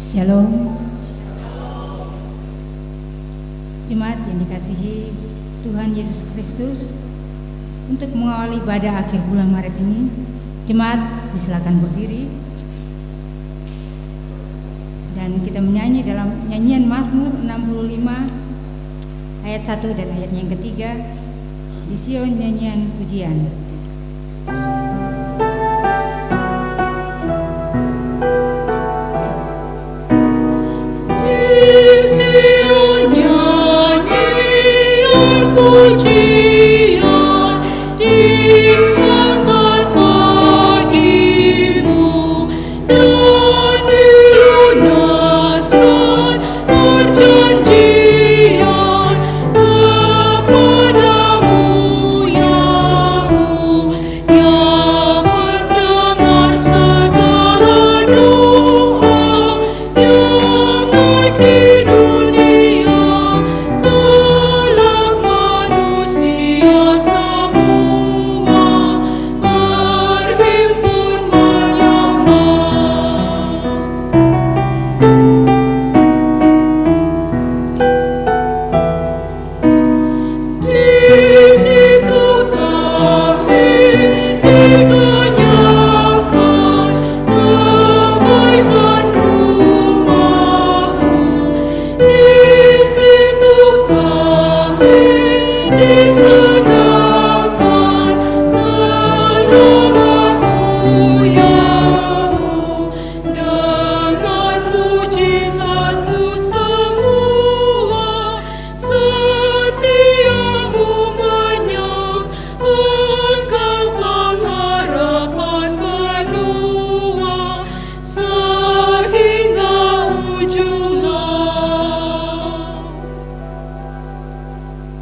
Shalom. Jemaat yang dikasihi Tuhan Yesus Kristus, untuk mengawali ibadah akhir bulan Maret ini, jemaat disilakan berdiri dan kita menyanyi dalam nyanyian Mazmur 65 ayat 1 dan ayat yang ketiga, di Sion nyanyian pujian. Pujian diangkat bagimu dan dilunaskan perjanjian kepadamu, Yahu, yang mendengar segala doa yang naik di dunia.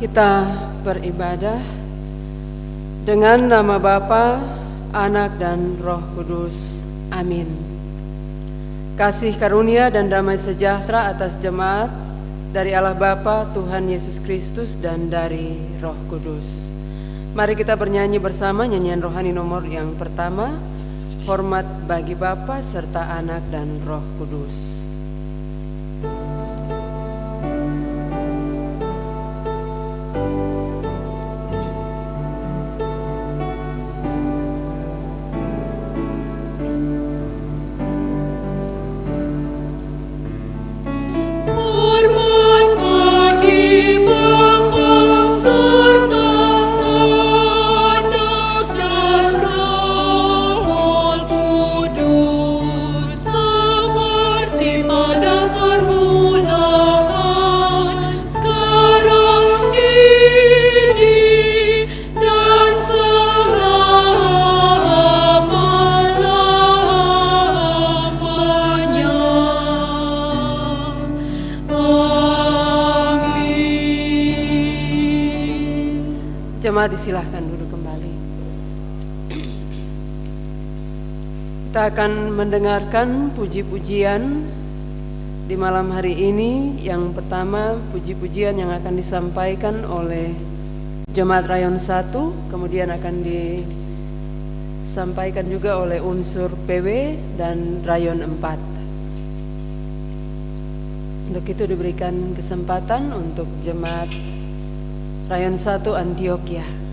Kita beribadah dengan nama Bapa, Anak dan Roh Kudus. Amin. Kasih karunia dan damai sejahtera atas jemaat dari Allah Bapa, Tuhan Yesus Kristus, dan dari Roh Kudus. Mari kita bernyanyi bersama nyanyian rohani nomor yang pertama, hormat bagi Bapa serta Anak dan Roh Kudus. Jemaat disilahkan duduk kembali. Kita akan mendengarkan puji-pujian di malam hari ini. Yang pertama, puji-pujian yang akan disampaikan oleh Jemaat Rayon 1, kemudian akan disampaikan juga oleh unsur PW dan Rayon 4. Untuk itu diberikan kesempatan untuk Jemaat Rayon 1 Antioquia.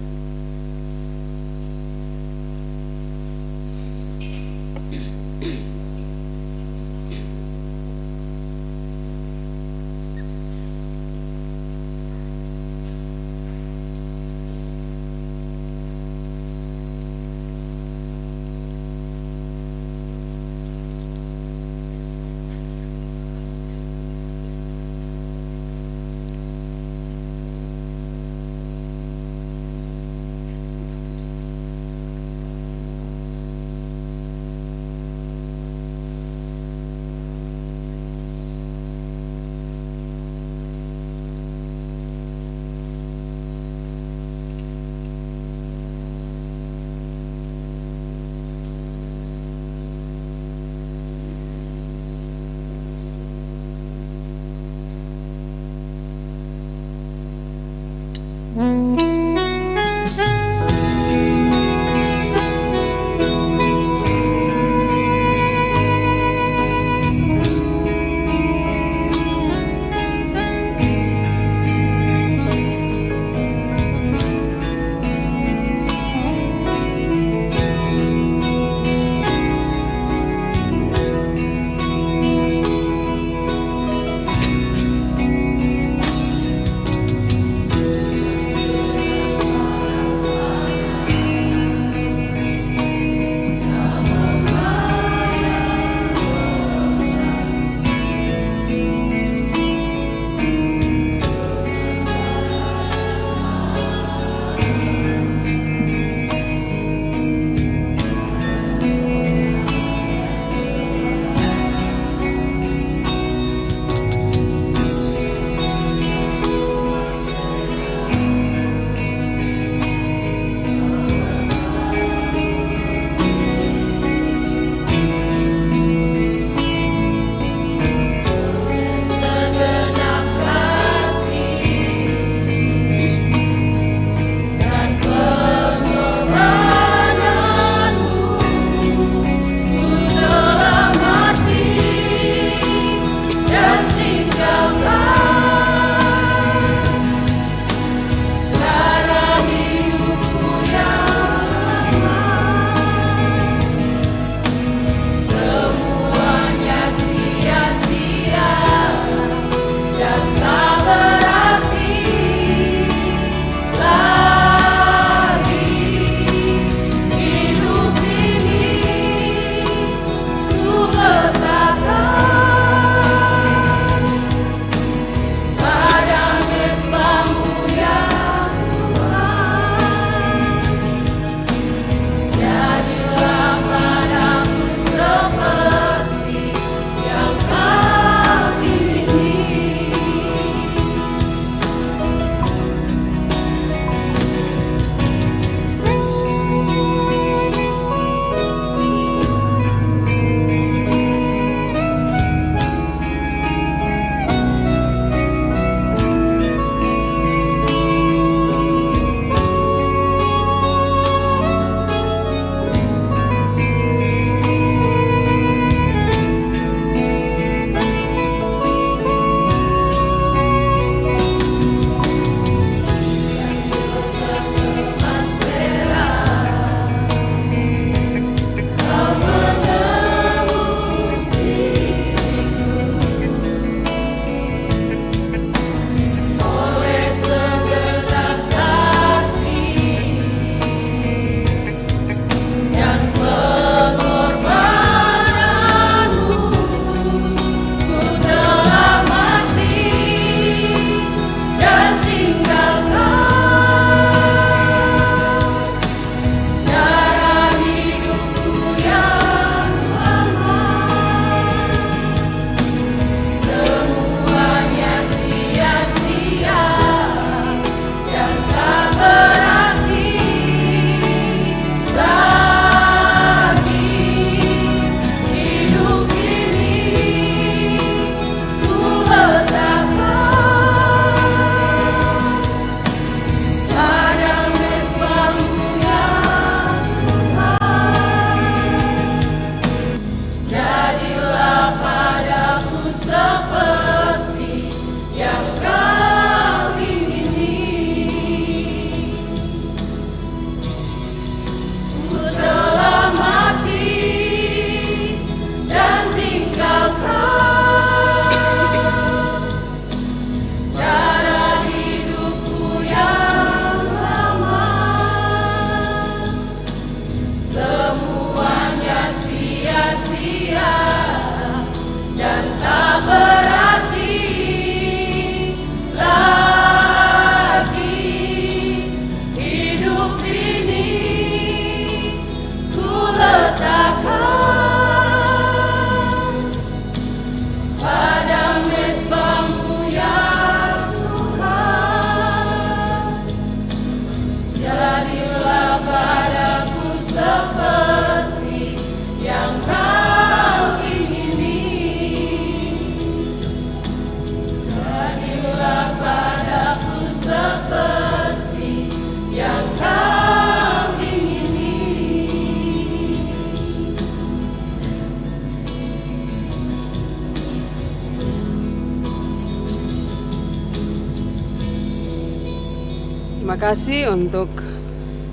Terima kasih untuk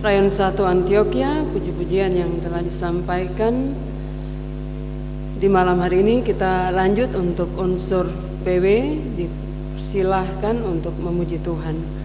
Rayon 1 Antioquia, puji-pujian yang telah disampaikan. Di malam hari ini kita lanjut untuk unsur PW, dipersilahkan untuk memuji Tuhan.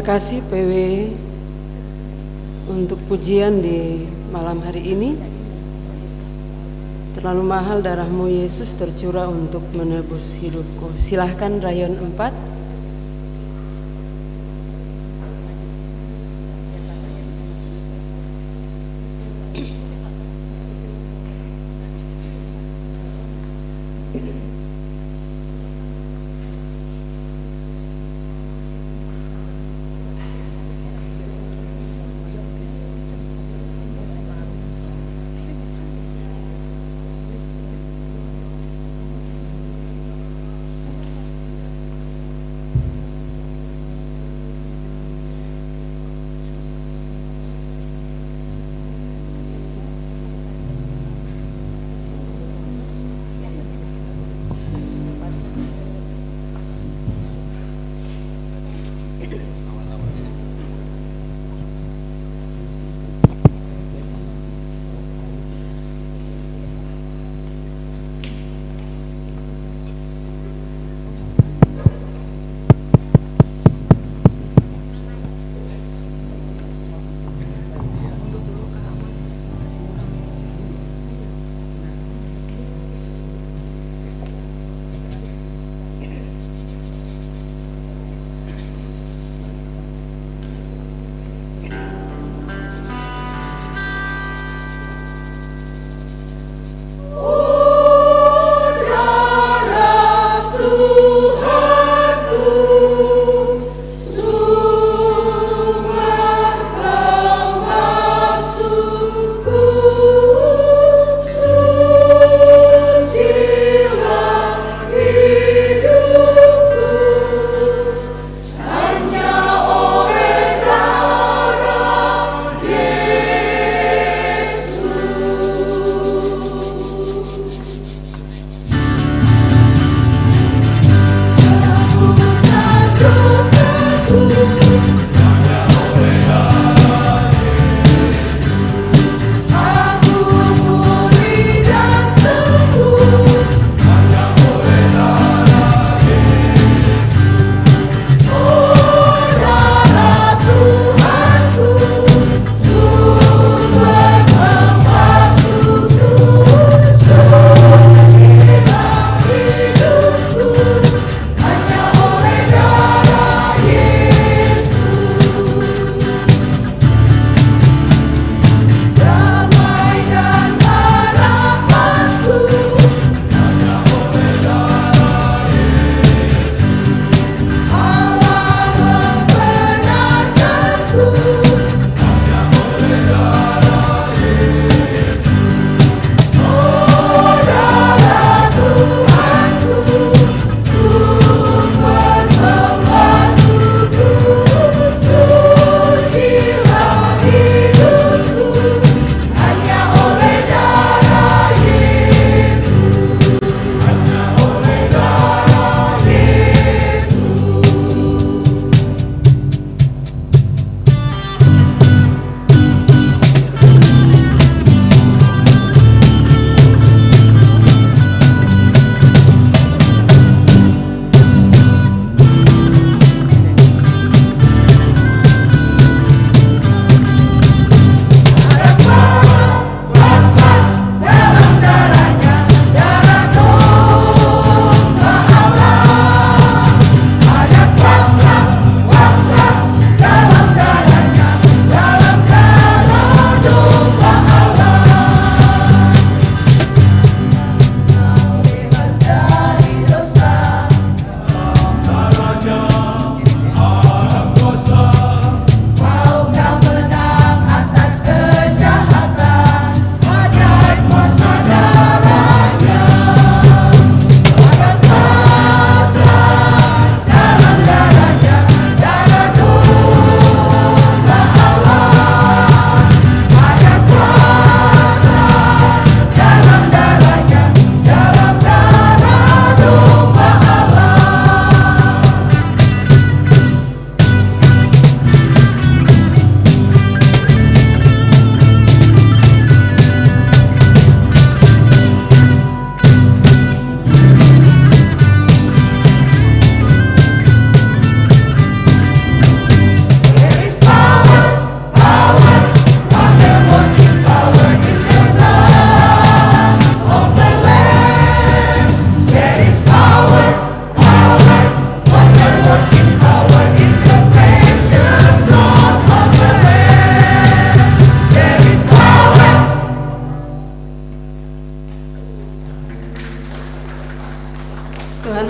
kasih PW untuk pujian di malam hari ini. Terlalu mahal darahmu Yesus tercurah untuk menebus hidupku. Silahkan rayon 4.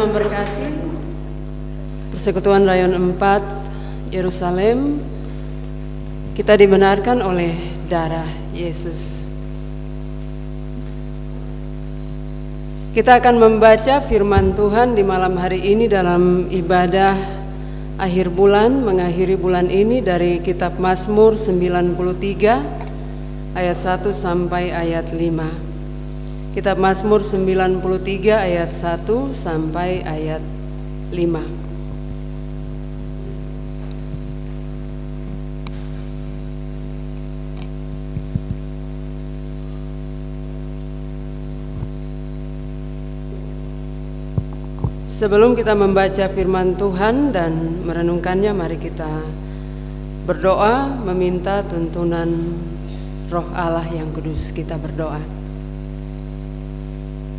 memberkati Persekutuan Rayon 4 Yerusalem. Kita dibenarkan oleh darah Yesus. Kita akan membaca firman Tuhan di malam hari ini dalam ibadah akhir bulan, mengakhiri bulan ini dari kitab Mazmur 93 ayat 1 sampai ayat 5. Kitab Mazmur 93 ayat 1 sampai ayat 5. Sebelum kita membaca firman Tuhan dan merenungkannya, mari kita berdoa meminta tuntunan Roh Allah yang kudus. Kita berdoa.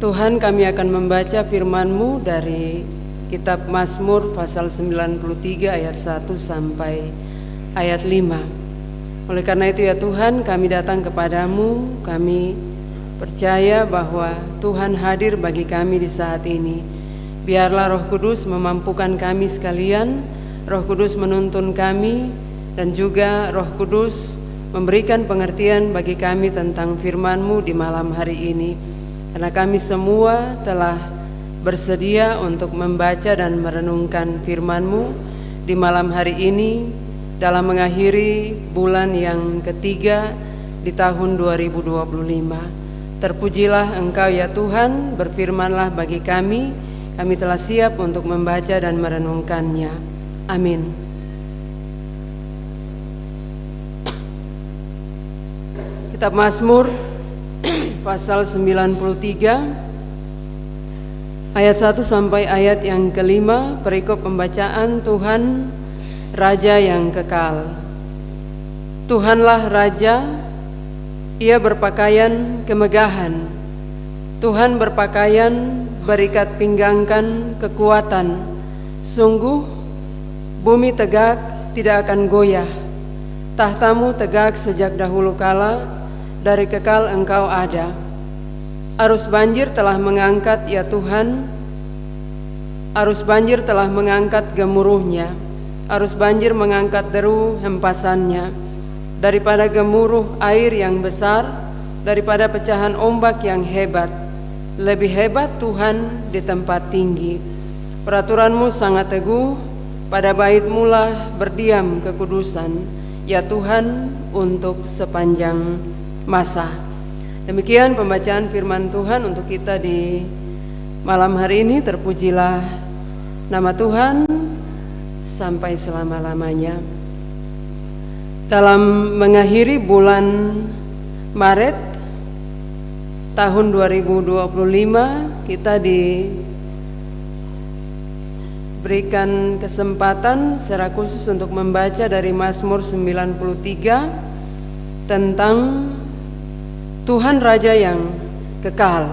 Tuhan, kami akan membaca firman-Mu dari kitab Mazmur pasal 93 ayat 1 sampai ayat 5. Oleh karena itu ya Tuhan, kami datang kepadamu, kami percaya bahwa Tuhan hadir bagi kami di saat ini. Biarlah Roh Kudus memampukan kami sekalian, Roh Kudus menuntun kami, dan juga Roh Kudus memberikan pengertian bagi kami tentang firman-Mu di malam hari ini. Karena kami semua telah bersedia untuk membaca dan merenungkan firman-Mu di malam hari ini dalam mengakhiri bulan yang ketiga di tahun 2025. Terpujilah Engkau ya Tuhan, berfirmanlah bagi kami telah siap untuk membaca dan merenungkannya. Amin. Kitab Mazmur pasal 93 ayat 1 sampai ayat yang kelima, perikop pembacaan Tuhan Raja yang kekal. Tuhanlah Raja, Ia berpakaian kemegahan. Tuhan berpakaian berikat pinggangkan kekuatan. Sungguh bumi tegak tidak akan goyah. Tahtamu tegak sejak dahulu kala, dari kekal Engkau ada. Arus banjir telah mengangkat ya Tuhan, arus banjir telah mengangkat gemuruhnya. Arus banjir mengangkat deru hempasannya. Daripada gemuruh air yang besar, daripada pecahan ombak yang hebat, lebih hebat Tuhan di tempat tinggi. Peraturan-Mu sangat teguh, pada bait-Mu lah berdiam kekudusan, ya Tuhan, untuk sepanjang masa. Demikian pembacaan firman Tuhan untuk kita di malam hari ini. Terpujilah nama Tuhan sampai selama-lamanya. Dalam mengakhiri bulan Maret tahun 2025, kita diberikan kesempatan secara khusus untuk membaca dari Mazmur 93 tentang Tuhan Raja yang kekal.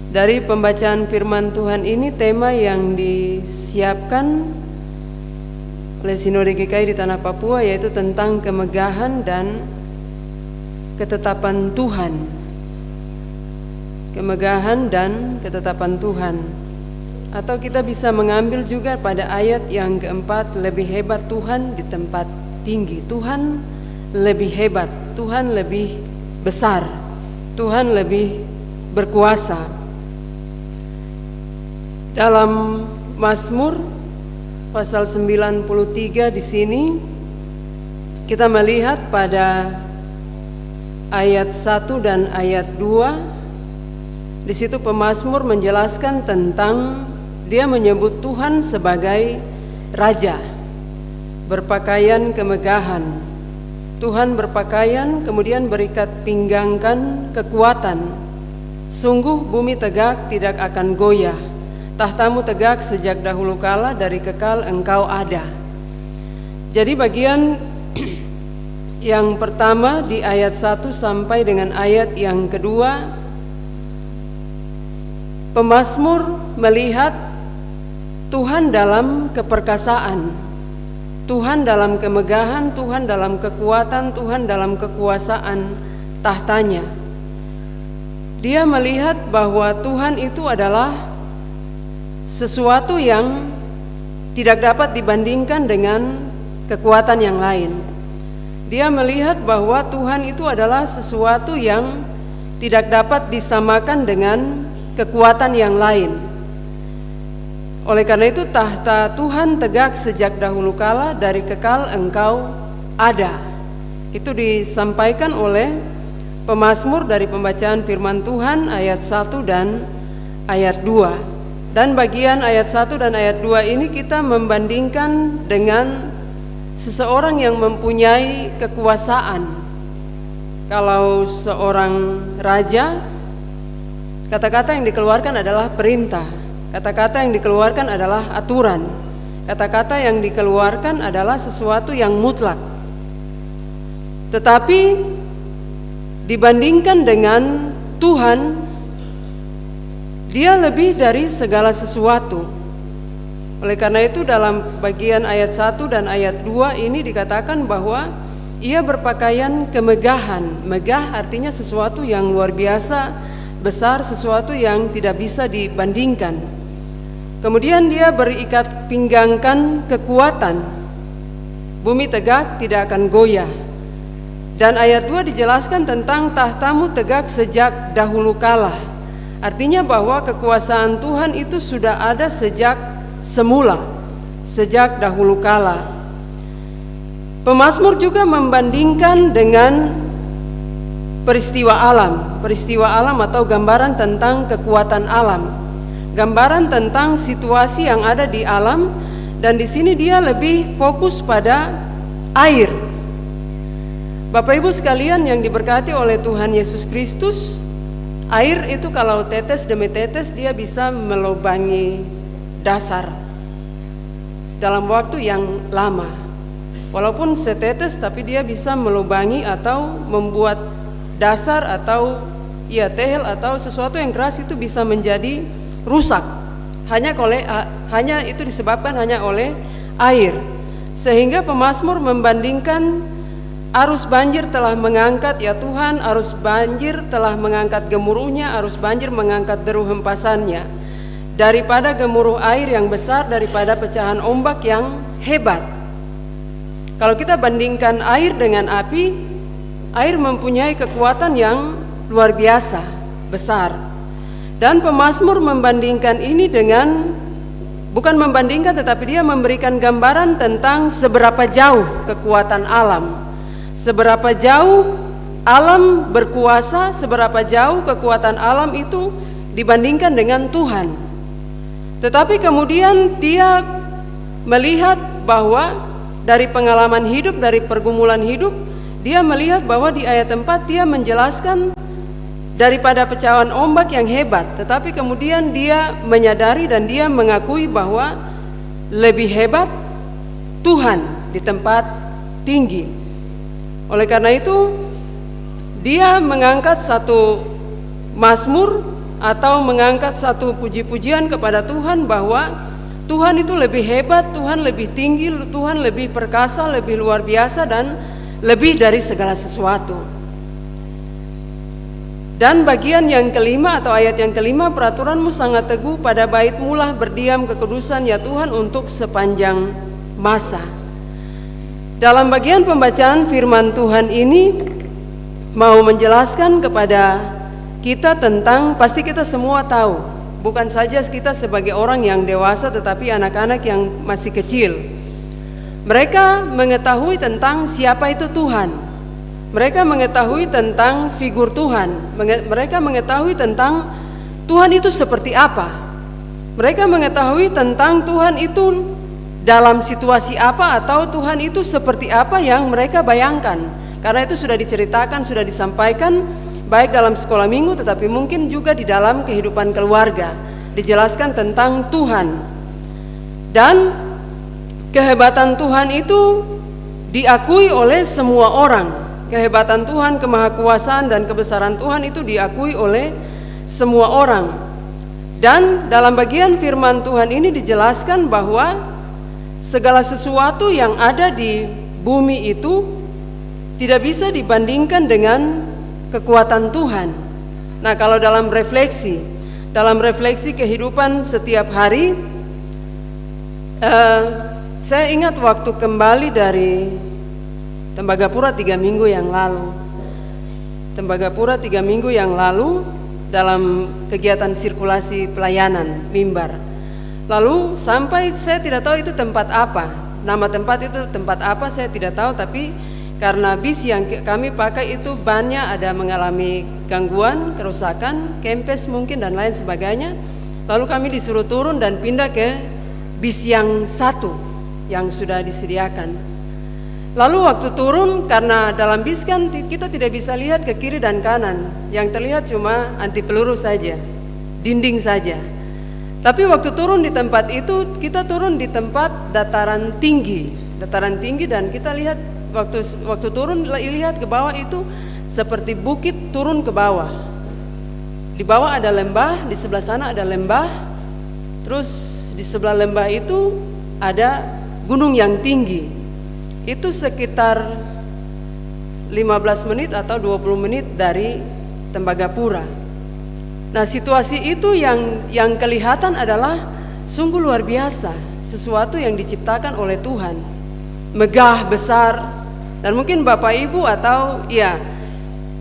Dari pembacaan firman Tuhan ini, tema yang disiapkan oleh Sinode GKI di Tanah Papua yaitu tentang kemegahan dan ketetapan Tuhan. Kemegahan dan ketetapan Tuhan. Atau kita bisa mengambil juga pada ayat yang keempat, lebih hebat Tuhan di tempat tinggi. Tuhan lebih hebat, Tuhan lebih besar, Tuhan lebih berkuasa. Dalam Mazmur pasal 93 di sini kita melihat pada ayat 1 dan ayat 2. Di situ pemazmur menjelaskan tentang dia menyebut Tuhan sebagai Raja, berpakaian kemegahan. Tuhan berpakaian, kemudian berikat pinggangkan kekuatan. Sungguh bumi tegak tidak akan goyah. Tahtamu tegak sejak dahulu kala, dari kekal Engkau ada. Jadi bagian yang pertama di ayat 1 sampai dengan ayat yang kedua, pemazmur melihat Tuhan dalam keperkasaan, Tuhan dalam kemegahan, Tuhan dalam kekuatan, Tuhan dalam kekuasaan tahtanya. Dia melihat bahwa Tuhan itu adalah sesuatu yang tidak dapat dibandingkan dengan kekuatan yang lain. Dia melihat bahwa Tuhan itu adalah sesuatu yang tidak dapat disamakan dengan kekuatan yang lain. Oleh karena itu tahta Tuhan tegak sejak dahulu kala, dari kekal Engkau ada. Itu disampaikan oleh pemazmur dari pembacaan firman Tuhan ayat 1 dan ayat 2. Dan bagian ayat 1 dan ayat 2 ini kita membandingkan dengan seseorang yang mempunyai kekuasaan. Kalau seorang raja, kata-kata yang dikeluarkan adalah perintah. Kata-kata yang dikeluarkan adalah aturan. Kata-kata yang dikeluarkan adalah sesuatu yang mutlak. Tetapi dibandingkan dengan Tuhan, Dia lebih dari segala sesuatu. Oleh karena itu dalam bagian ayat 1 dan ayat 2 ini dikatakan bahwa Ia berpakaian kemegahan. Megah artinya sesuatu yang luar biasa, besar, sesuatu yang tidak bisa dibandingkan. Kemudian Dia berikat pinggangkan kekuatan. Bumi tegak tidak akan goyah. Dan ayat 2 dijelaskan tentang tahtamu tegak sejak dahulu kala. Artinya bahwa kekuasaan Tuhan itu sudah ada sejak semula, sejak dahulu kala. Pemazmur juga membandingkan dengan peristiwa alam atau gambaran tentang kekuatan alam, gambaran tentang situasi yang ada di alam, dan di sini dia lebih fokus pada air. Bapak Ibu sekalian yang diberkati oleh Tuhan Yesus Kristus, air itu kalau tetes demi tetes dia bisa melubangi dasar dalam waktu yang lama. Walaupun setetes tapi dia bisa melubangi atau membuat dasar atau tehel atau sesuatu yang keras itu bisa menjadi rusak. Hanya itu disebabkan hanya oleh air. Sehingga pemazmur membandingkan arus banjir telah mengangkat, ya Tuhan, arus banjir telah mengangkat gemuruhnya, arus banjir mengangkat deru hempasannya. Daripada gemuruh air yang besar, daripada pecahan ombak yang hebat. Kalau kita bandingkan air dengan api, air mempunyai kekuatan yang luar biasa, besar. Dan pemazmur membandingkan ini dengan, bukan membandingkan tetapi dia memberikan gambaran tentang seberapa jauh kekuatan alam. Seberapa jauh alam berkuasa, seberapa jauh kekuatan alam itu dibandingkan dengan Tuhan. Tetapi kemudian dia melihat bahwa dari pengalaman hidup, dari pergumulan hidup, dia melihat bahwa di ayat 4 dia menjelaskan daripada pecahan ombak yang hebat. Tetapi kemudian dia menyadari dan dia mengakui bahwa lebih hebat Tuhan di tempat tinggi. Oleh karena itu dia mengangkat satu mazmur atau mengangkat satu puji-pujian kepada Tuhan bahwa Tuhan itu lebih hebat, Tuhan lebih tinggi, Tuhan lebih perkasa, lebih luar biasa dan lebih dari segala sesuatu. Dan bagian yang kelima atau ayat yang kelima, peraturan-Mu sangat teguh, pada bait-Mu lah berdiam kekudusan ya Tuhan untuk sepanjang masa. Dalam bagian pembacaan firman Tuhan ini mau menjelaskan kepada kita tentang, pasti kita semua tahu, bukan saja kita sebagai orang yang dewasa tetapi anak-anak yang masih kecil. Mereka mengetahui tentang siapa itu Tuhan. Mereka mengetahui tentang figur Tuhan. Mereka mengetahui tentang Tuhan itu seperti apa. Mereka mengetahui tentang Tuhan itu dalam situasi apa atau Tuhan itu seperti apa yang mereka bayangkan. Karena itu sudah diceritakan, sudah disampaikan baik dalam sekolah minggu tetapi mungkin juga di dalam kehidupan keluarga. Dijelaskan tentang Tuhan. Dan kehebatan Tuhan itu diakui oleh semua orang. Kehebatan Tuhan, kemahakuasaan dan kebesaran Tuhan itu diakui oleh semua orang. Dan dalam bagian firman Tuhan ini dijelaskan bahwa segala sesuatu yang ada di bumi itu tidak bisa dibandingkan dengan kekuatan Tuhan. Nah, kalau dalam refleksi dalam refleksi kehidupan setiap hari, saya ingat waktu kembali dari Tembagapura 3 minggu yang lalu. Tembagapura 3 minggu yang lalu dalam kegiatan sirkulasi pelayanan mimbar. Lalu sampai saya tidak tahu itu tempat apa, nama tempat itu tempat apa saya tidak tahu, tapi karena bis yang kami pakai itu bannya ada mengalami gangguan, kerusakan, kempes mungkin dan lain sebagainya. Lalu kami disuruh turun dan pindah ke bis yang satu yang sudah disediakan. Lalu waktu turun, karena dalam bis kan kita tidak bisa lihat ke kiri dan kanan, yang terlihat cuma anti peluru saja, dinding saja. Tapi waktu turun di tempat itu, kita turun di tempat dataran tinggi dan kita lihat waktu turun lihat ke bawah itu seperti bukit turun ke bawah. Di bawah ada lembah, di sebelah sana ada lembah, terus di sebelah lembah itu ada gunung yang tinggi. Itu sekitar 15 menit atau 20 menit dari Tembagapura. Nah, situasi itu yang kelihatan adalah sungguh luar biasa, sesuatu yang diciptakan oleh Tuhan, megah, besar. Dan mungkin Bapak Ibu atau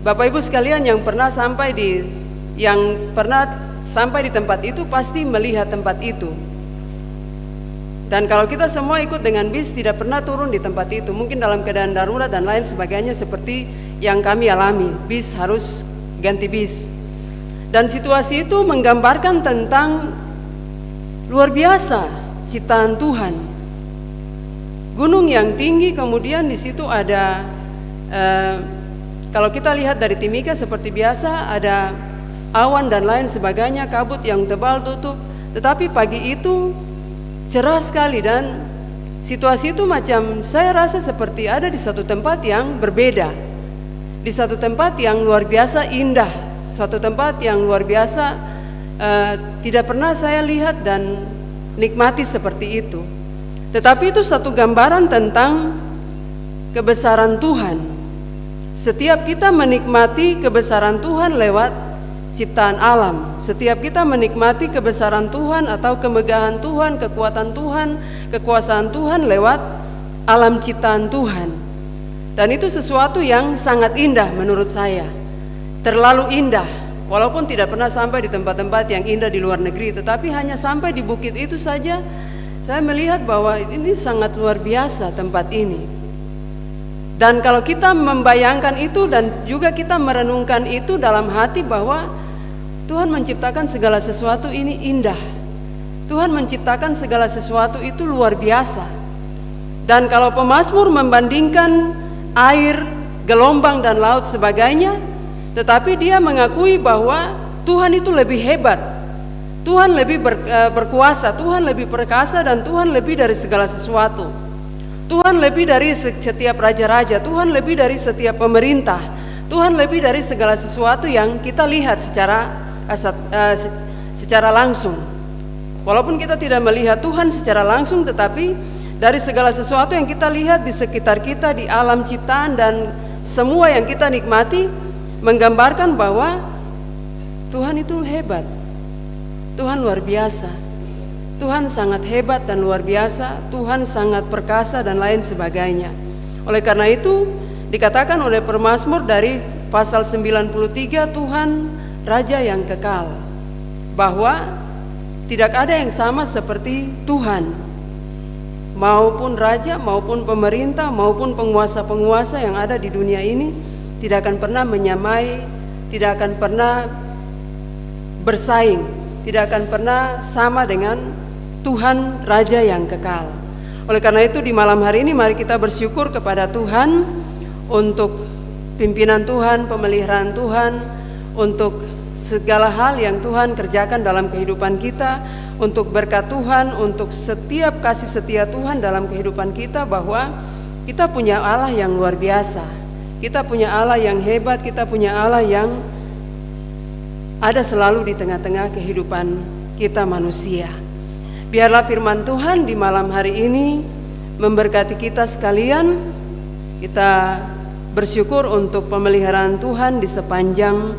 Bapak Ibu sekalian yang pernah sampai di tempat itu pasti melihat tempat itu. Dan kalau kita semua ikut dengan bis tidak pernah turun di tempat itu, mungkin dalam keadaan darurat dan lain sebagainya seperti yang kami alami, bis harus ganti bis. Dan situasi itu menggambarkan tentang luar biasa ciptaan Tuhan. Gunung yang tinggi, kemudian di situ ada kalau kita lihat dari Timika seperti biasa ada awan dan lain sebagainya, kabut yang tebal tutup. Tetapi pagi itu cerah sekali dan situasi itu macam saya rasa seperti ada di satu tempat yang berbeda, di satu tempat yang luar biasa indah, satu tempat yang luar biasa tidak pernah saya lihat dan nikmati seperti itu. Tetapi itu satu gambaran tentang kebesaran Tuhan. Setiap kita menikmati kebesaran Tuhan lewat ciptaan alam, setiap kita menikmati kebesaran Tuhan atau kemegahan Tuhan, kekuatan Tuhan, kekuasaan Tuhan lewat alam ciptaan Tuhan. Dan itu sesuatu yang sangat indah menurut saya, terlalu indah. Walaupun tidak pernah sampai di tempat-tempat yang indah di luar negeri, tetapi hanya sampai di bukit itu saja saya melihat bahwa ini sangat luar biasa tempat ini. Dan kalau kita membayangkan itu dan juga kita merenungkan itu dalam hati bahwa Tuhan menciptakan segala sesuatu ini indah. Tuhan menciptakan segala sesuatu itu luar biasa. Dan kalau pemazmur membandingkan air, gelombang dan laut sebagainya, tetapi dia mengakui bahwa Tuhan itu lebih hebat, Tuhan lebih berkuasa, Tuhan lebih perkasa, dan Tuhan lebih dari segala sesuatu. Tuhan lebih dari setiap raja-raja, Tuhan lebih dari setiap pemerintah, Tuhan lebih dari segala sesuatu yang kita lihat secara langsung. Walaupun kita tidak melihat Tuhan secara langsung, tetapi dari segala sesuatu yang kita lihat di sekitar kita, di alam ciptaan dan semua yang kita nikmati, menggambarkan bahwa Tuhan itu hebat, Tuhan luar biasa, Tuhan sangat hebat dan luar biasa, Tuhan sangat perkasa dan lain sebagainya. Oleh karena itu dikatakan oleh pemazmur dari pasal 93, Tuhan Raja yang kekal, bahwa tidak ada yang sama seperti Tuhan, maupun raja, maupun pemerintah, maupun penguasa-penguasa yang ada di dunia ini tidak akan pernah menyamai, tidak akan pernah bersaing, tidak akan pernah sama dengan Tuhan Raja yang kekal. Oleh karena itu di malam hari ini mari kita bersyukur kepada Tuhan untuk pimpinan Tuhan, pemeliharaan Tuhan, untuk segala hal yang Tuhan kerjakan dalam kehidupan kita, untuk berkat Tuhan, untuk setiap kasih setia Tuhan dalam kehidupan kita, bahwa kita punya Allah yang luar biasa, kita punya Allah yang hebat, kita punya Allah yang ada selalu di tengah-tengah kehidupan kita manusia. Biarlah firman Tuhan di malam hari ini memberkati kita sekalian. Kita bersyukur untuk pemeliharaan Tuhan di sepanjang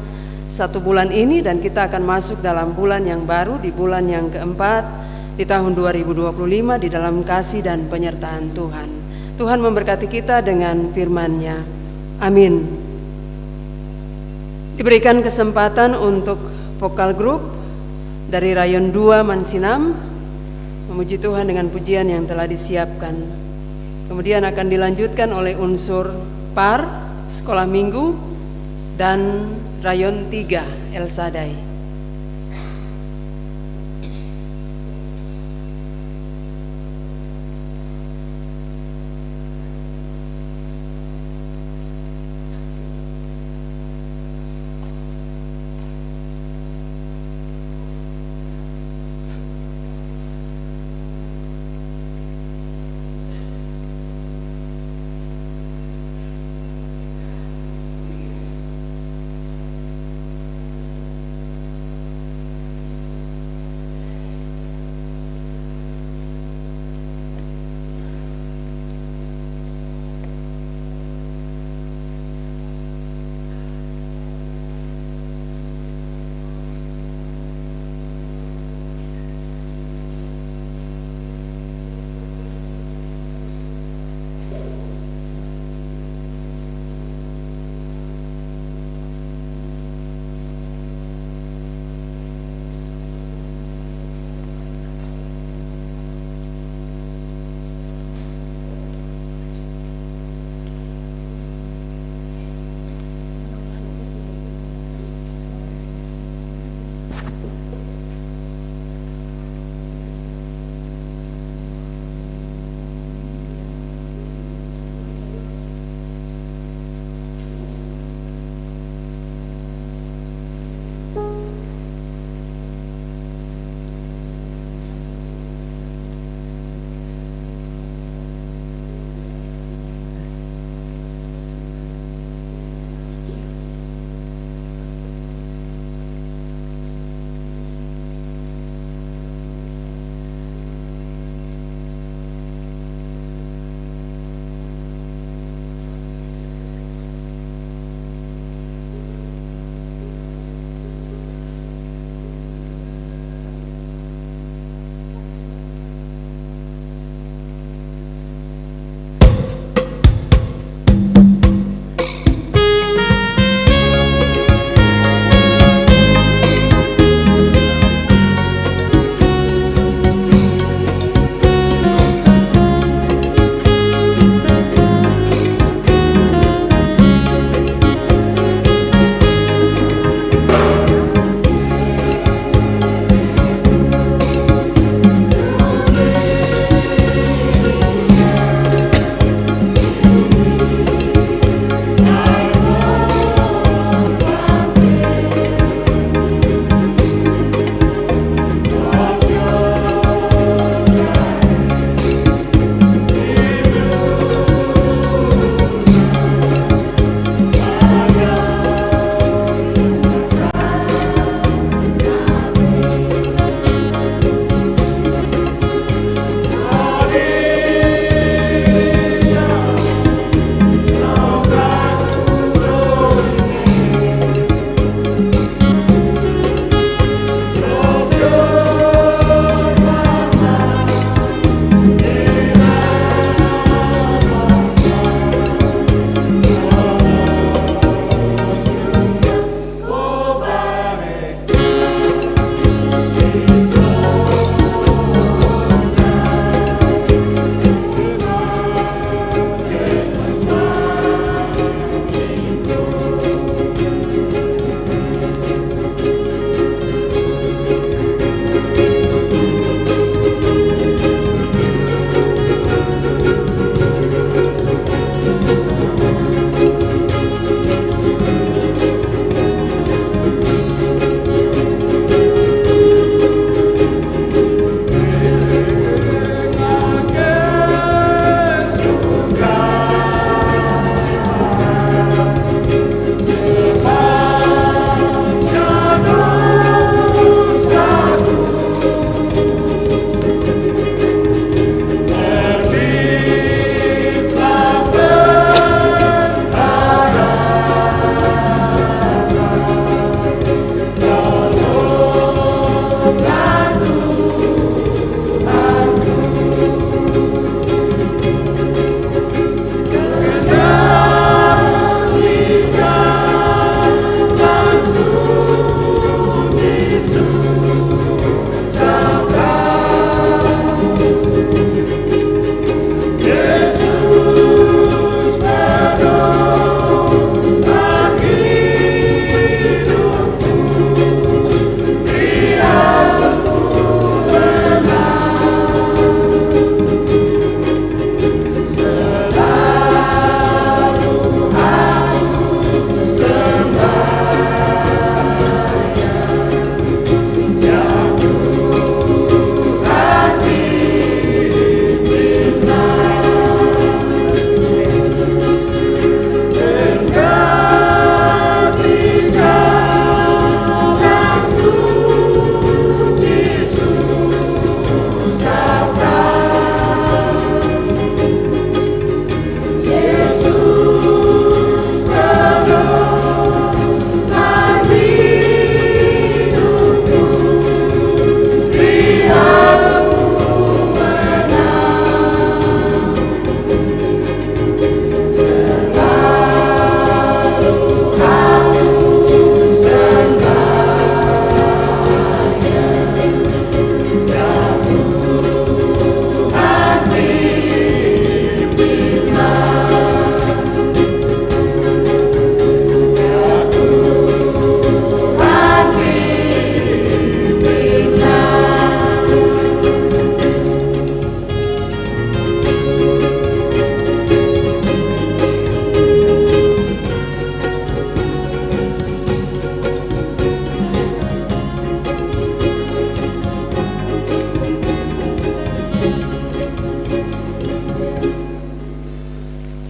1 bulan ini, dan kita akan masuk dalam bulan yang baru, di bulan yang keempat di tahun 2025 di dalam kasih dan penyertaan Tuhan. Tuhan memberkati kita dengan firman-Nya. Amin. Diberikan kesempatan untuk vokal grup dari Rayon 2 Mansinam memuji Tuhan dengan pujian yang telah disiapkan. Kemudian akan dilanjutkan oleh unsur PAR, Sekolah Minggu, dan Rayon 3 El Sadai.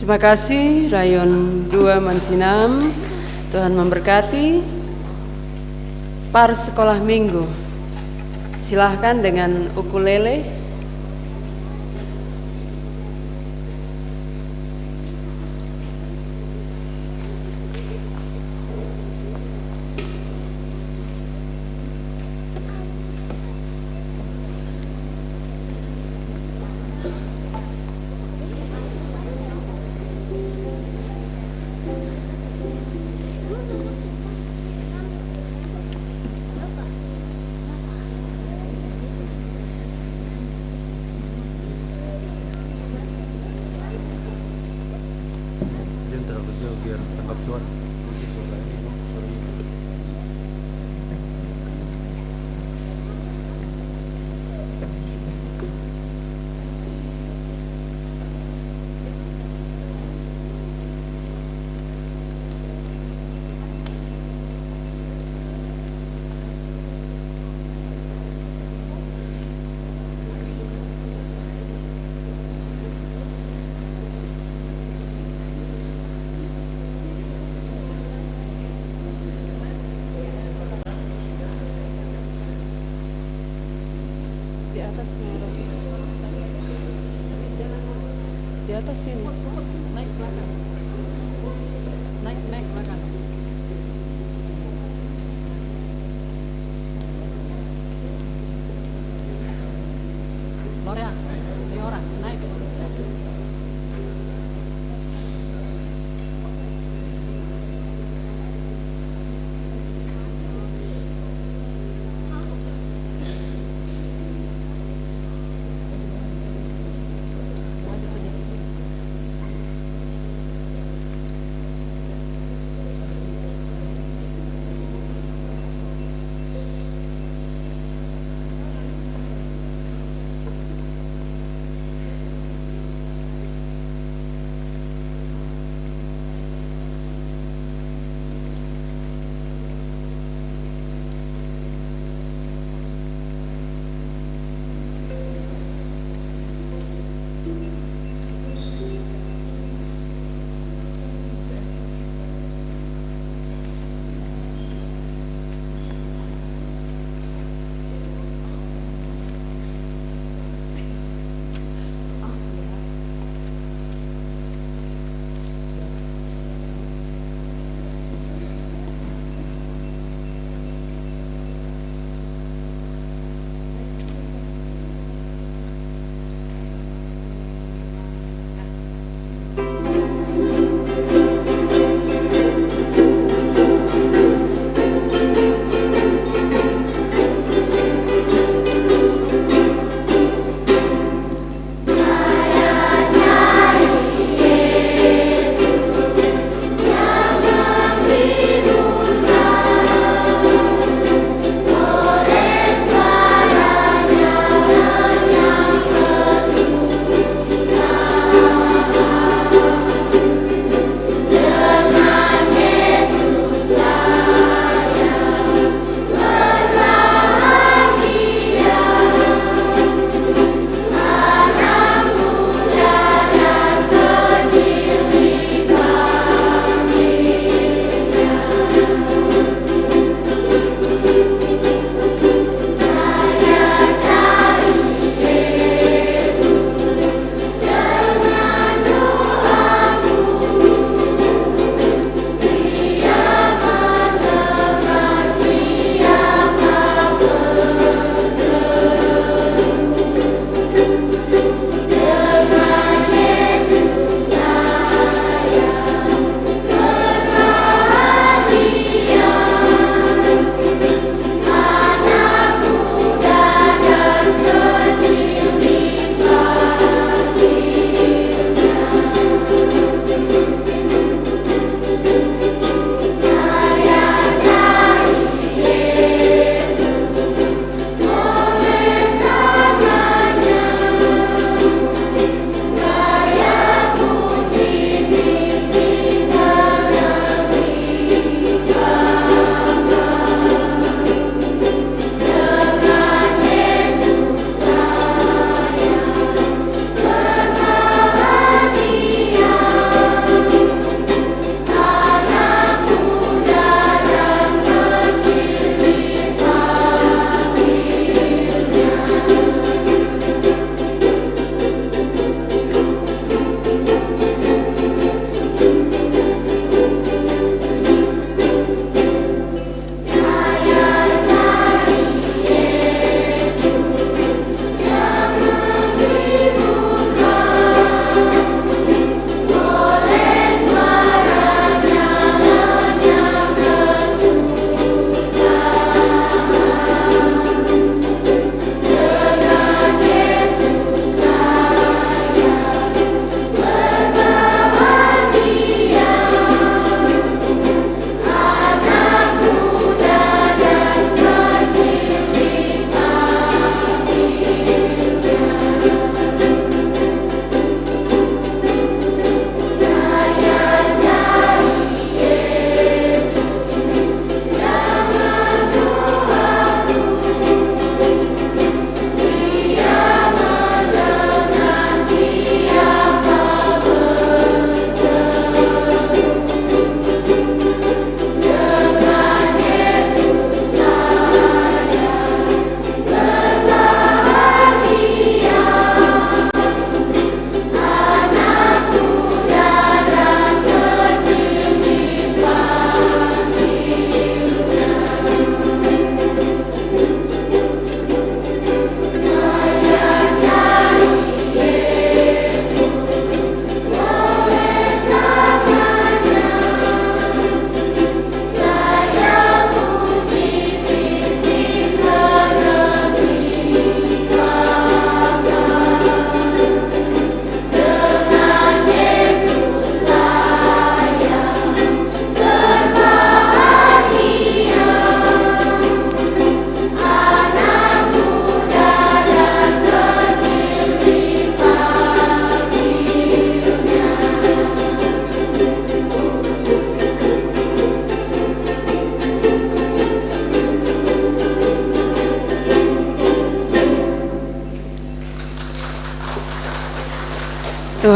Terima kasih Rayon 2 Mansinam. Tuhan memberkati. Par sekolah minggu, silahkan dengan ukulele. Biar tangkap suara. Di atas harus. Di atas sini. Naik belakang. Naik belakang. Gloria, ini orang naik.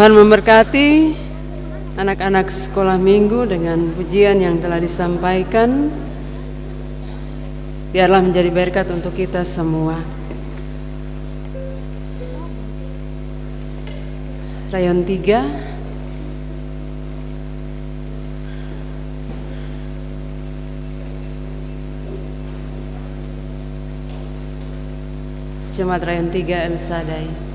Tuhan memberkati anak-anak sekolah minggu dengan pujian yang telah disampaikan. Biarlah menjadi berkat untuk kita semua. Rayon 3. Jemaat Rayon 3 El Sadai.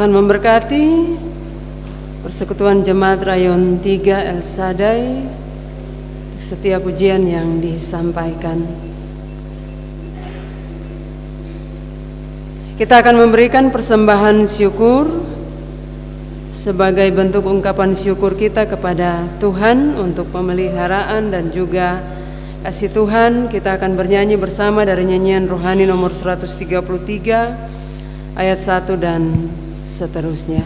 Tuhan memberkati persekutuan Jemaat Rayon 3 El Shaddai, setiap pujian yang disampaikan. Kita akan memberikan persembahan syukur sebagai bentuk ungkapan syukur kita kepada Tuhan untuk pemeliharaan dan juga kasih Tuhan. Kita akan bernyanyi bersama dari nyanyian rohani nomor 133 ayat 1 dan seterusnya.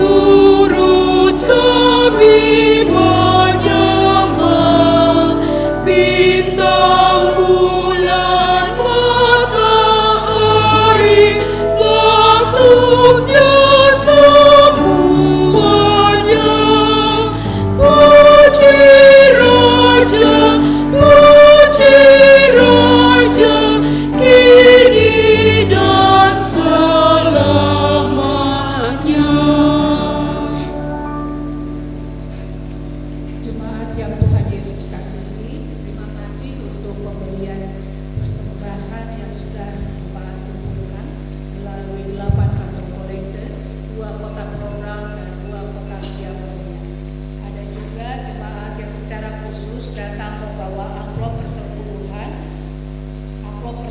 Tuhan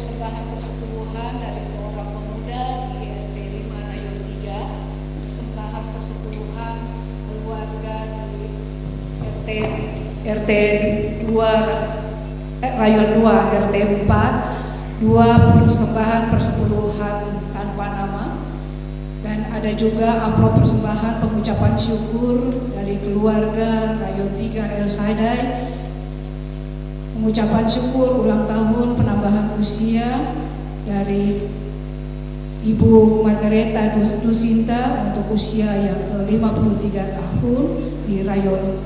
persembahan persepuluhan dari seorang pemuda di RT 5 Rayon 3, persembahan persepuluhan keluarga di RT 2 Rayon 2 RT 4, 2 persembahan persepuluhan tanpa nama, dan ada juga amplop persembahan pengucapan syukur dari keluarga Rayon 3 El Sadai, pengucapan syukur ulang tahun penambahan usia dari Ibu Margareta Dusinta untuk usia yang ke-53 tahun di Rayon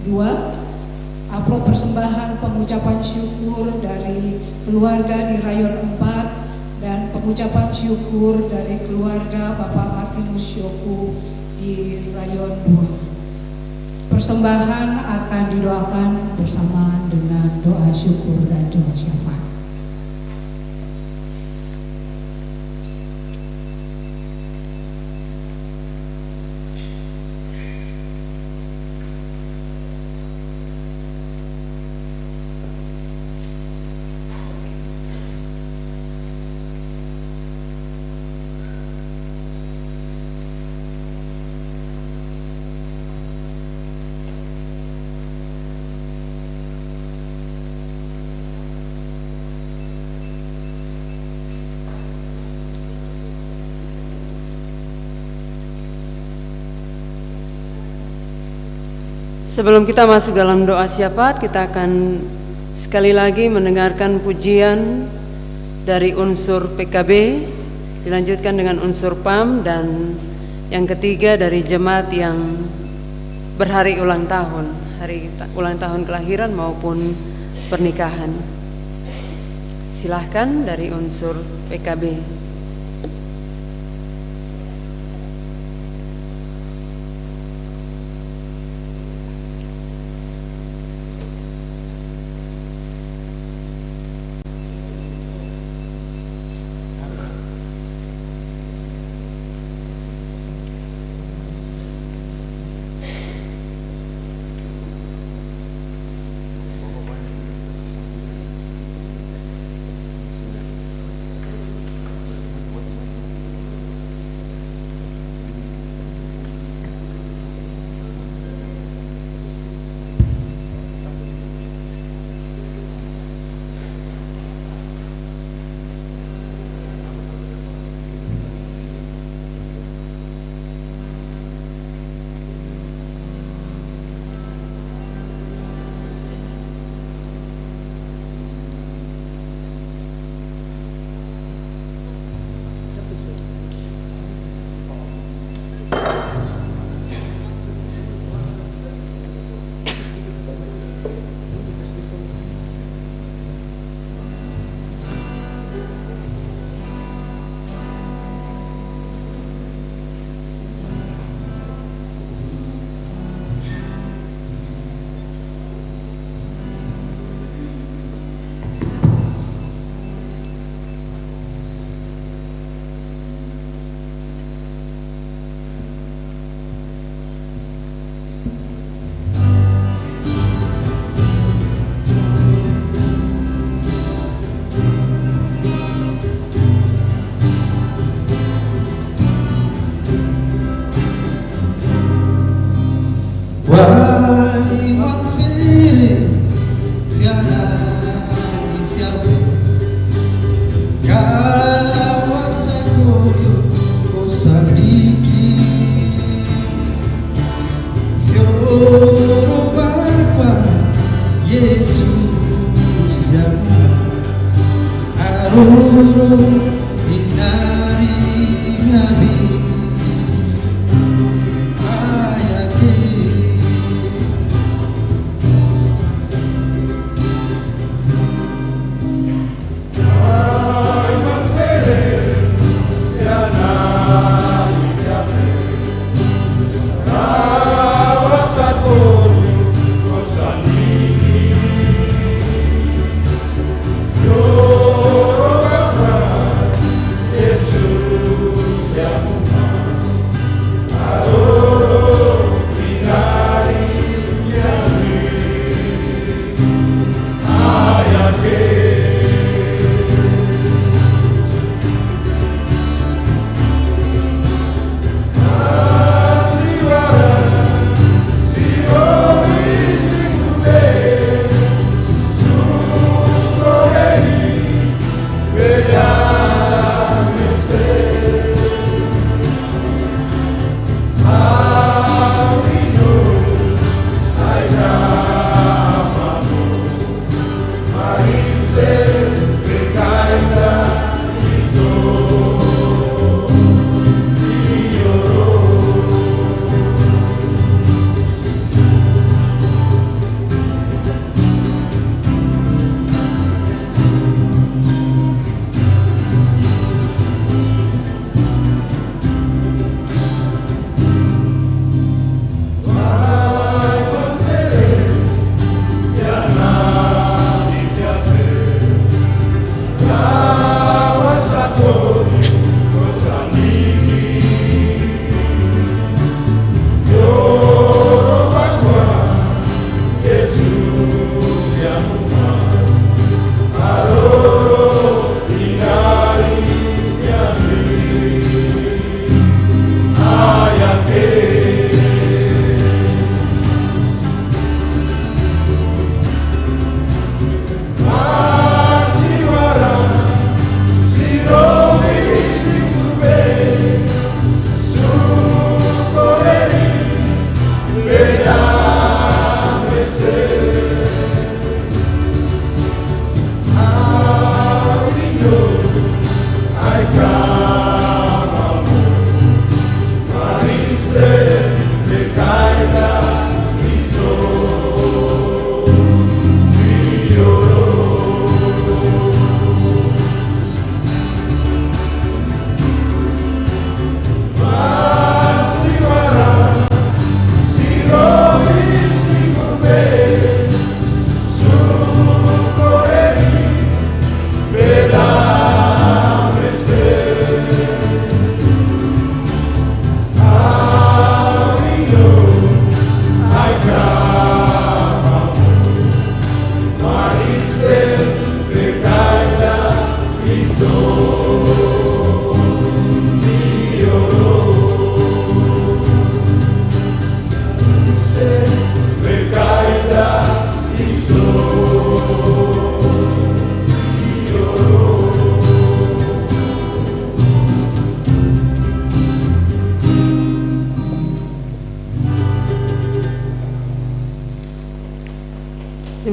2. Amplop persembahan pengucapan syukur dari keluarga di Rayon 4 dan pengucapan syukur dari keluarga Bapak Martinus Yoku di Rayon 2. Persembahan akan didoakan bersamaan dengan doa syukur dan doa syafaat. Sebelum kita masuk dalam doa syafaat, kita akan sekali lagi mendengarkan pujian dari unsur PKB, dilanjutkan dengan unsur PAM, dan yang ketiga dari jemaat yang berhari ulang tahun, hari ulang tahun kelahiran maupun pernikahan. Silahkan dari unsur PKB.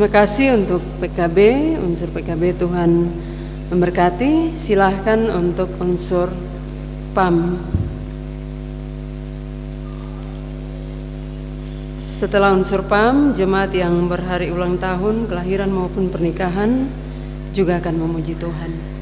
Terima kasih untuk PKB, unsur PKB Tuhan memberkati. Silahkan untuk unsur PAM. Setelah unsur PAM, jemaat yang berhari ulang tahun, kelahiran maupun pernikahan juga akan memuji Tuhan.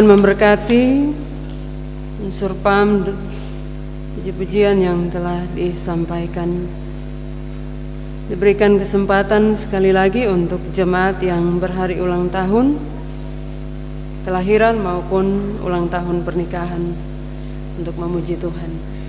Tuhan memberkati unsur PAM, puji-pujian yang telah disampaikan. Diberikan kesempatan sekali lagi untuk jemaat yang berhari ulang tahun, kelahiran maupun ulang tahun pernikahan untuk memuji Tuhan.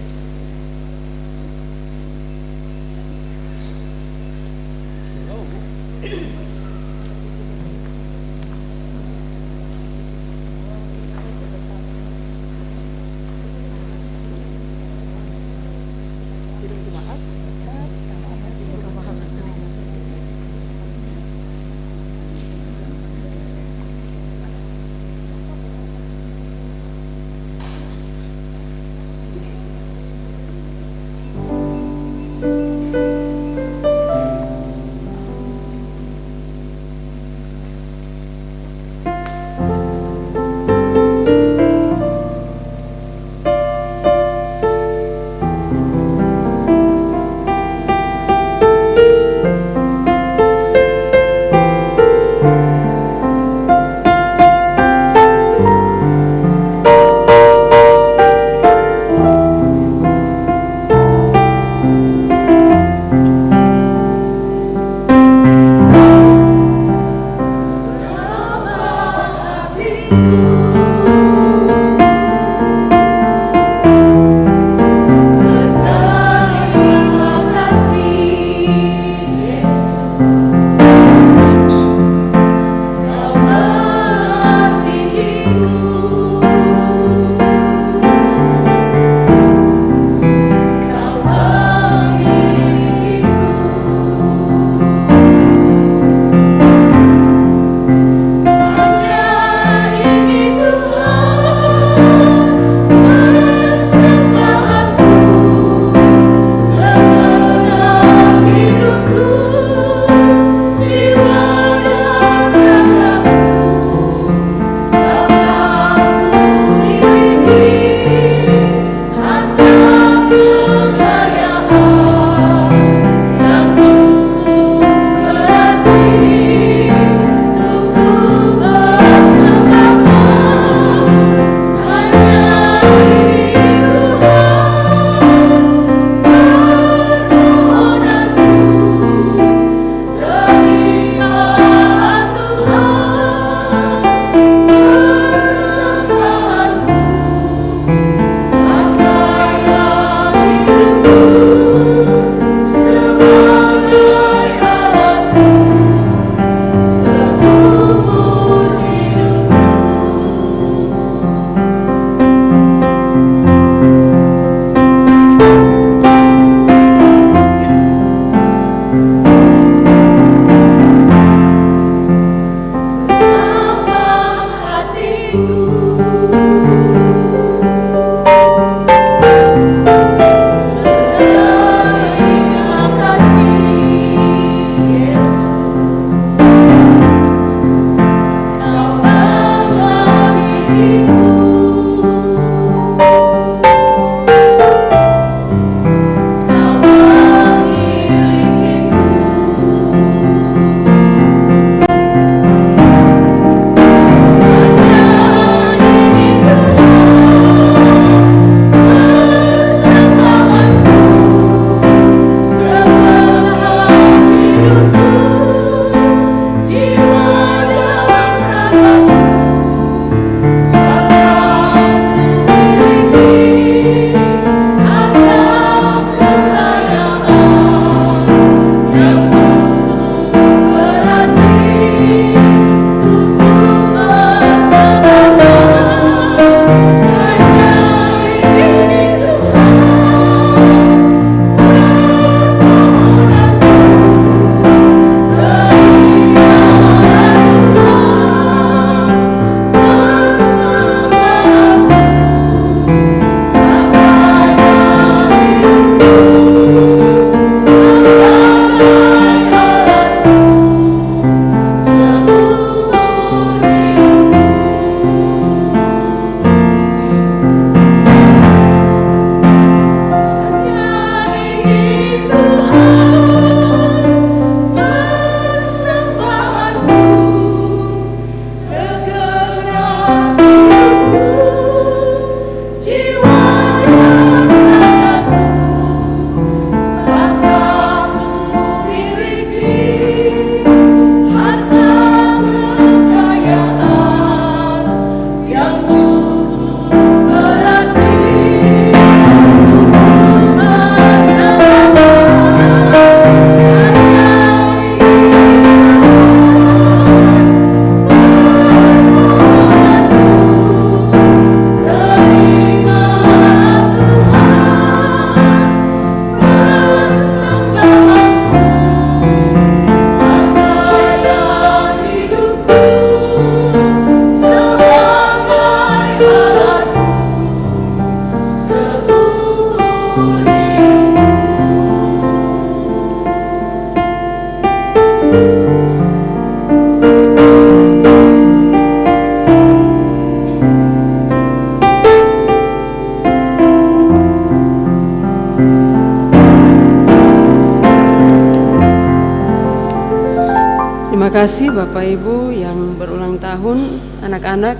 Terima kasih Bapak Ibu yang berulang tahun, anak-anak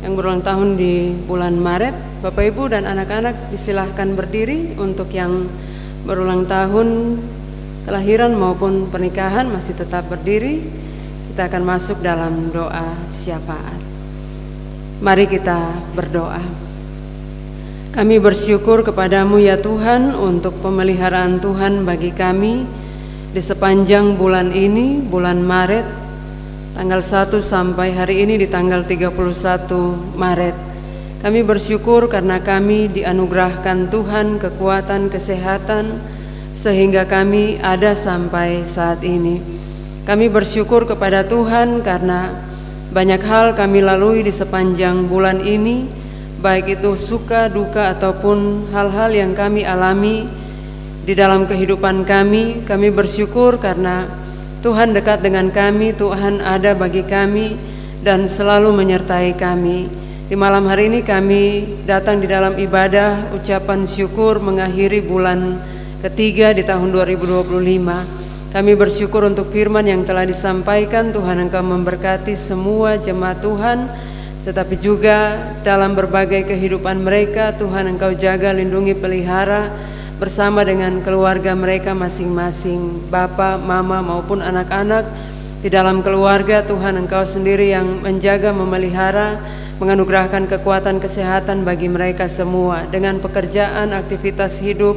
yang berulang tahun di bulan Maret. Bapak Ibu dan anak-anak disilahkan berdiri. Untuk yang berulang tahun kelahiran maupun pernikahan masih tetap berdiri. Kita akan masuk dalam doa syafaat. Mari kita berdoa. Kami bersyukur kepadamu ya Tuhan untuk pemeliharaan Tuhan bagi kami di sepanjang bulan ini, bulan Maret, tanggal 1 sampai hari ini di tanggal 31 Maret. Kami bersyukur karena kami dianugerahkan Tuhan kekuatan, kesehatan, sehingga kami ada sampai saat ini. Kami bersyukur kepada Tuhan karena banyak hal kami lalui di sepanjang bulan ini, baik itu suka, duka, ataupun hal-hal yang kami alami di dalam kehidupan kami. Kami bersyukur karena Tuhan dekat dengan kami, Tuhan ada bagi kami dan selalu menyertai kami. Di malam hari ini kami datang di dalam ibadah ucapan syukur mengakhiri bulan ketiga di tahun 2025. Kami bersyukur untuk firman yang telah disampaikan. Tuhan Engkau memberkati semua jemaat Tuhan, tetapi juga dalam berbagai kehidupan mereka Tuhan Engkau jaga, lindungi, pelihara bersama dengan keluarga mereka masing-masing, bapa, mama maupun anak-anak. Di dalam keluarga Tuhan Engkau sendiri yang menjaga, memelihara, menganugerahkan kekuatan kesehatan bagi mereka semua. Dengan pekerjaan, aktivitas hidup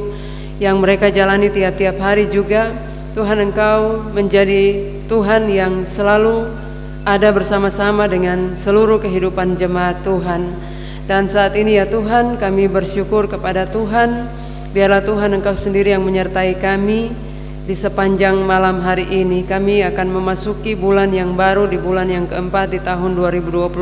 yang mereka jalani tiap-tiap hari juga, Tuhan Engkau menjadi Tuhan yang selalu ada bersama-sama dengan seluruh kehidupan jemaat Tuhan. Dan saat ini ya Tuhan, kami bersyukur kepada Tuhan. Biarlah Tuhan Engkau sendiri yang menyertai kami di sepanjang malam hari ini. Kami akan memasuki bulan yang baru, di bulan yang keempat di tahun 2025.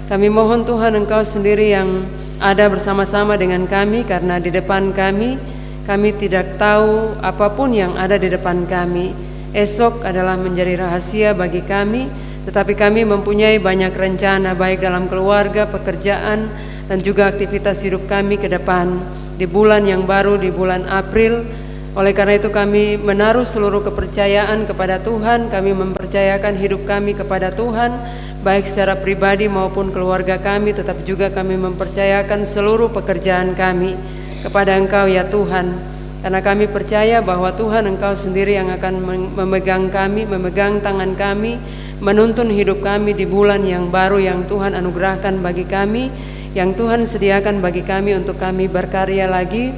Kami mohon Tuhan Engkau sendiri yang ada bersama-sama dengan kami, karena di depan kami tidak tahu apapun yang ada di depan kami. Esok adalah menjadi rahasia bagi kami, tetapi kami mempunyai banyak rencana baik dalam keluarga, pekerjaan, dan juga aktivitas hidup kami ke depan di bulan yang baru, di bulan April. Oleh karena itu kami menaruh seluruh kepercayaan kepada Tuhan. Kami mempercayakan hidup kami kepada Tuhan, baik secara pribadi maupun keluarga kami. Tetapi juga kami mempercayakan seluruh pekerjaan kami kepada Engkau ya Tuhan. Karena kami percaya bahwa Tuhan Engkau sendiri yang akan memegang kami, memegang tangan kami, menuntun hidup kami di bulan yang baru yang Tuhan anugerahkan bagi kami, yang Tuhan sediakan bagi kami untuk kami berkarya lagi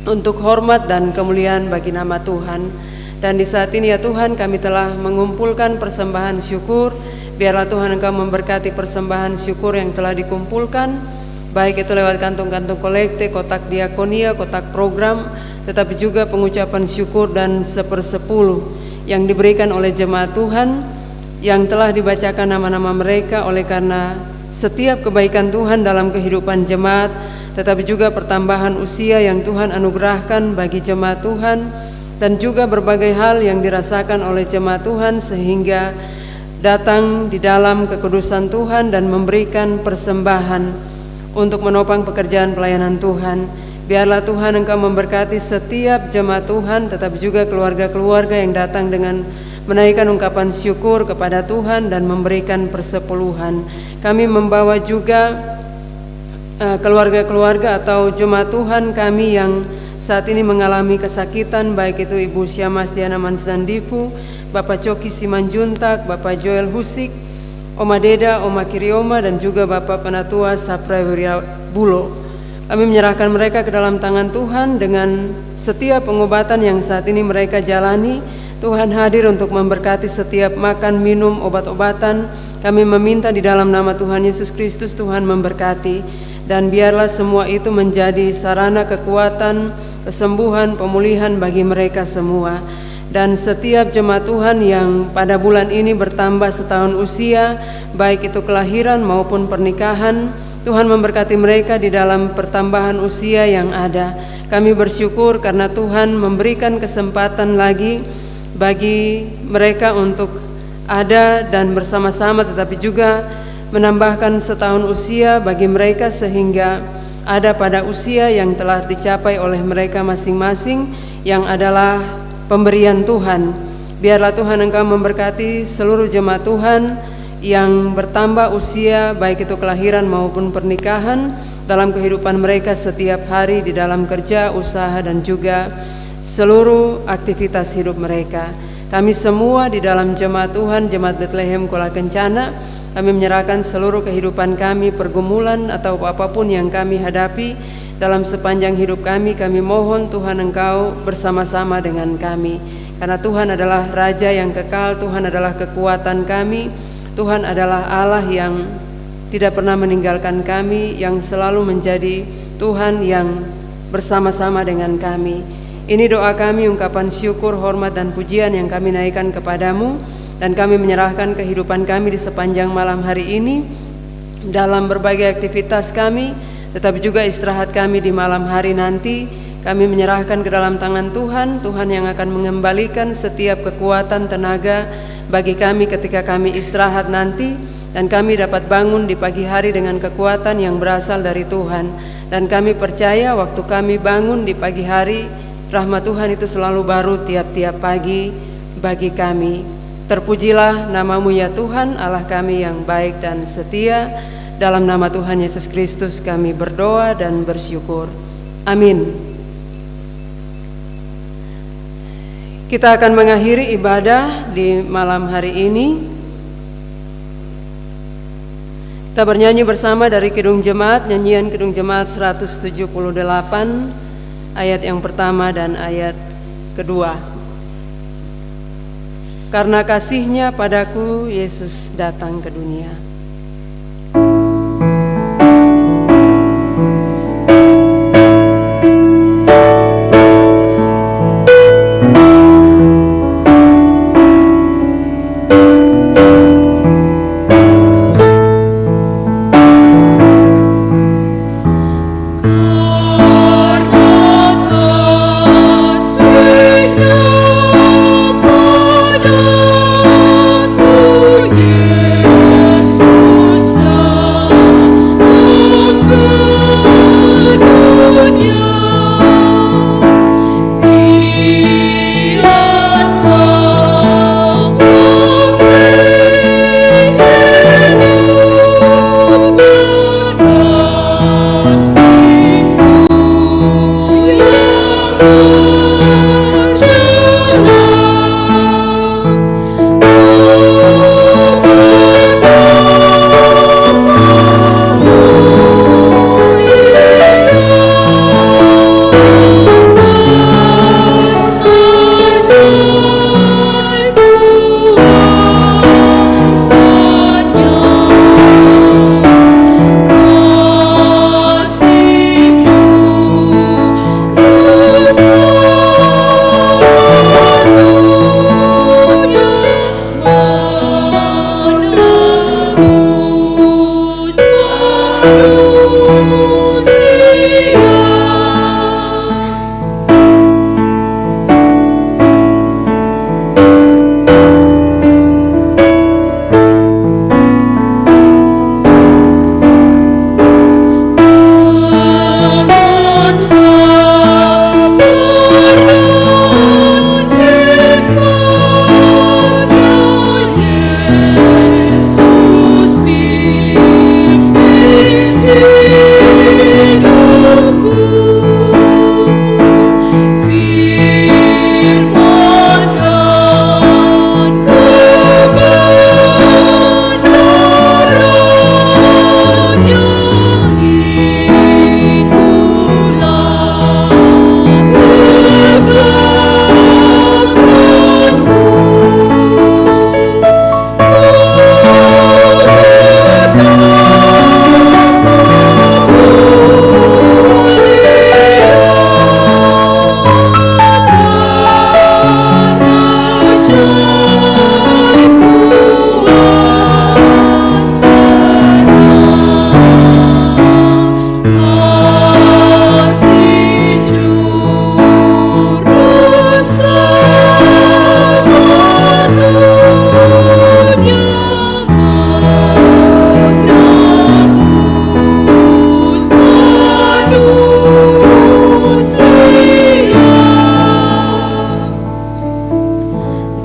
untuk hormat dan kemuliaan bagi nama Tuhan. Dan di saat ini ya Tuhan, kami telah mengumpulkan persembahan syukur. Biarlah Tuhan Engkau memberkati persembahan syukur yang telah dikumpulkan, baik itu lewat kantong-kantong kolekte, kotak diakonia, kotak program, tetapi juga pengucapan syukur dan 1/10 yang diberikan oleh jemaat Tuhan yang telah dibacakan nama-nama mereka. Oleh karena setiap kebaikan Tuhan dalam kehidupan jemaat, tetapi juga pertambahan usia yang Tuhan anugerahkan bagi jemaat Tuhan, dan juga berbagai hal yang dirasakan oleh jemaat Tuhan sehingga datang di dalam kekudusan Tuhan dan memberikan persembahan untuk menopang pekerjaan pelayanan Tuhan. Biarlah Tuhan Engkau memberkati setiap jemaat Tuhan, tetapi juga keluarga-keluarga yang datang dengan menaikkan ungkapan syukur kepada Tuhan dan memberikan persepuluhan. Kami membawa juga keluarga-keluarga atau jemaat Tuhan kami yang saat ini mengalami kesakitan, baik itu Ibu Syamas Diana Mansdandifu, Bapak Coki Simanjuntak, Bapak Joel Husik, Oma Deda, Oma Kirioma, dan juga Bapak Penatua Saprawira Bulo. Kami menyerahkan mereka ke dalam tangan Tuhan dengan setiap pengobatan yang saat ini mereka jalani. Tuhan hadir untuk memberkati setiap makan, minum, obat-obatan. Kami meminta di dalam nama Tuhan Yesus Kristus, Tuhan memberkati. Dan biarlah semua itu menjadi sarana kekuatan, kesembuhan, pemulihan bagi mereka semua. Dan setiap jemaat Tuhan yang pada bulan ini bertambah setahun usia, baik itu kelahiran maupun pernikahan, Tuhan memberkati mereka di dalam pertambahan usia yang ada. Kami bersyukur karena Tuhan memberikan kesempatan lagi bagi mereka untuk ada dan bersama-sama, tetapi juga menambahkan setahun usia bagi mereka sehingga ada pada usia yang telah dicapai oleh mereka masing-masing, yang adalah pemberian Tuhan. Biarlah Tuhan Engkau memberkati seluruh jemaat Tuhan yang bertambah usia, baik itu kelahiran maupun pernikahan, dalam kehidupan mereka setiap hari di dalam kerja, usaha, dan juga seluruh aktivitas hidup mereka. Kami semua di dalam jemaat Tuhan, Jemaat Bethlehem Kuala Kencana, kami menyerahkan seluruh kehidupan kami, pergumulan atau apapun yang kami hadapi dalam sepanjang hidup kami. Kami mohon Tuhan Engkau bersama-sama dengan kami, karena Tuhan adalah Raja yang kekal, Tuhan adalah kekuatan kami, Tuhan adalah Allah yang tidak pernah meninggalkan kami, yang selalu menjadi Tuhan yang bersama-sama dengan kami. Ini doa kami, ungkapan syukur, hormat, dan pujian yang kami naikkan kepadamu, dan kami menyerahkan kehidupan kami di sepanjang malam hari ini dalam berbagai aktivitas kami, tetapi juga istirahat kami di malam hari nanti. Kami menyerahkan ke dalam tangan Tuhan, Tuhan yang akan mengembalikan setiap kekuatan tenaga bagi kami ketika kami istirahat nanti, dan kami dapat bangun di pagi hari dengan kekuatan yang berasal dari Tuhan. Dan kami percaya waktu kami bangun di pagi hari, rahmat Tuhan itu selalu baru tiap-tiap pagi bagi kami. Terpujilah namamu ya Tuhan, Allah kami yang baik dan setia. Dalam nama Tuhan Yesus Kristus kami berdoa dan bersyukur. Amin. Kita akan mengakhiri ibadah di malam hari ini. Kita bernyanyi bersama dari Kidung Jemaat, nyanyian Kidung Jemaat 178, ayat yang pertama dan ayat kedua. Karena kasih-Nya padaku, Yesus datang ke dunia. Yes.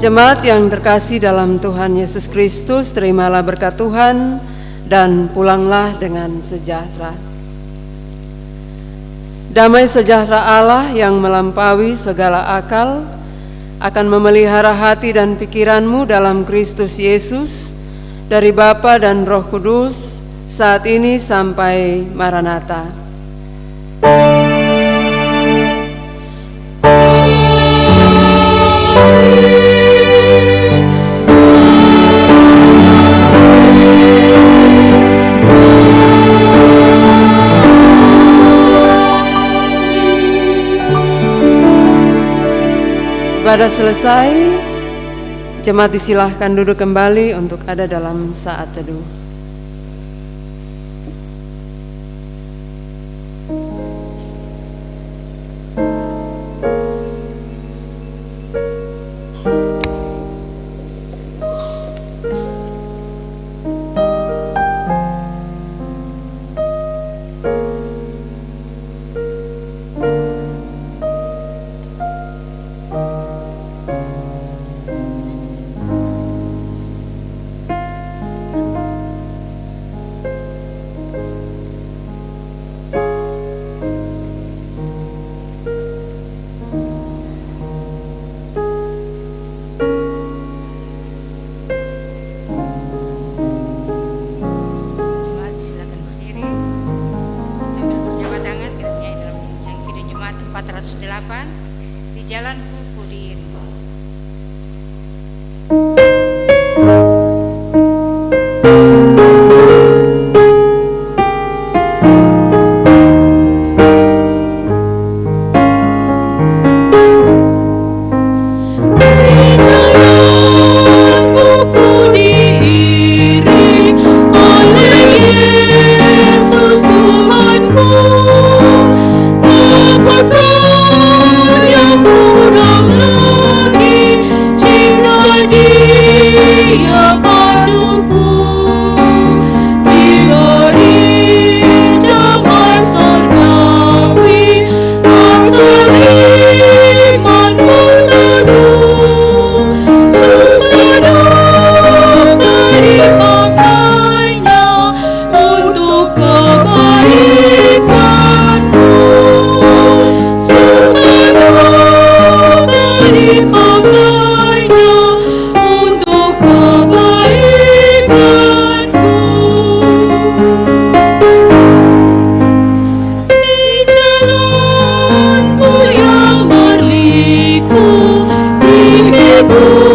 Jemaat yang terkasih dalam Tuhan Yesus Kristus, terimalah berkat Tuhan dan pulanglah dengan sejahtera. Damai sejahtera Allah yang melampaui segala akal akan memelihara hati dan pikiranmu dalam Kristus Yesus dari Bapa dan Roh Kudus saat ini sampai Maranatha. Ibadah selesai, jemaat disilahkan duduk kembali untuk ada dalam saat teduh. Di Jalan Kudiri. Ibu